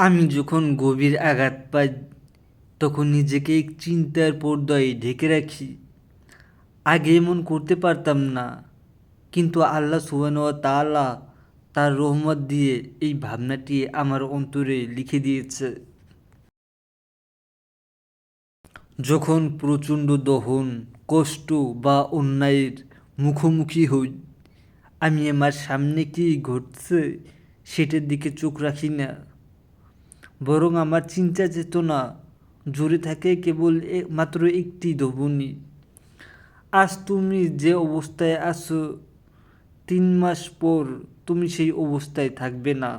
আমি যখন গভীর আঘাত পাই তখন নিজেকে এক চিন্তার পর্দায় ঢেকে রাখি। আগে এমন করতে পারতাম না, কিন্তু আল্লাহ সুবহানাহু ওয়া তাআলা তার রহমত দিয়ে এই ভাবনাটি আমার অন্তরে লিখে দিয়েছে। যখন প্রচণ্ড দহন, কষ্ট বা অন্যায়ের মুখোমুখি হই, আমি আমার সামনে কী ঘটছে সেটার দিকে চোখ রাখি না, বরং আমার চিন্তা চেতনা জুড়ে থাকে কেবল মাত্র একটি ধ্বনি: আজ তুমি যে অবস্থায় আছো, 3 মাস পর তুমি সেই অবস্থায় থাকবে না।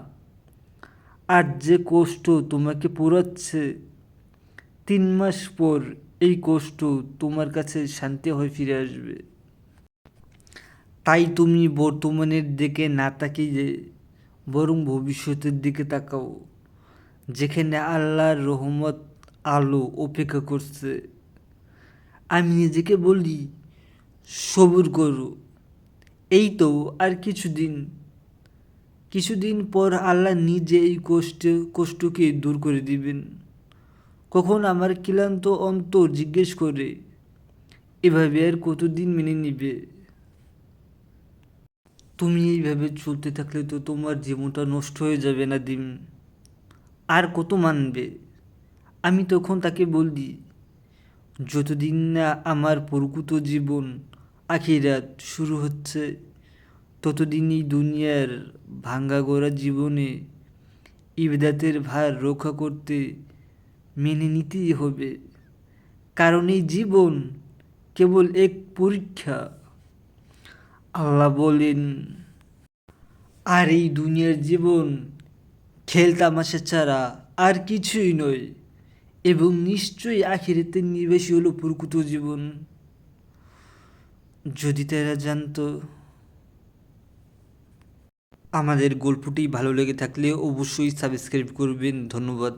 আর যে কষ্ট তোমাকে পোড়াচ্ছে, 3 মাস পর এই কষ্ট তোমার কাছে শান্তি হয়ে ফিরে আসবে। তাই তুমি বর্তমানের দিকে না তাকিয়ে বরং ভবিষ্যতের দিকে তাকাও, যেখানে আল্লাহর রহমত আলো অপেক্ষা করছে। আমি নিজেকে বলি, সবুর করো, এই তো আর কিছুদিন পর আল্লাহ নিজে এই কষ্টকে দূর করে দিবেন। কখন আমার ক্লান্ত অন্তর জিজ্ঞেস করে, এভাবে আর কতদিন মেনে নিবে? তুমি এইভাবে চলতে থাকলে তো তোমার জীবনটা নষ্ট হয়ে যাবে না দিন। আর কত মানবে? আমি তখন তাকে বলি, যতদিন না আমার প্রকৃত জীবন আখিরাত শুরু হচ্ছে, ততদিনই দুনিয়ার ভাঙ্গা গড়া জীবনে ইবাদতের ভার রক্ষা করতে মেনে নিতেই হবে। কারণ এই জীবন কেবল এক পরীক্ষা। আল্লাহ বলেন, আর এই দুনিয়ার জীবন খেলতামাশা ছাড়া আর কিছুই নয়, এবং নিশ্চয়ই আখিরাতের নিবাসী হলো প্রকৃত জীবন। যদি তারা জানতো। আমাদের গল্পটি ভালো লেগে থাকলে অবশ্যই সাবস্ক্রাইব করবেন। ধন্যবাদ।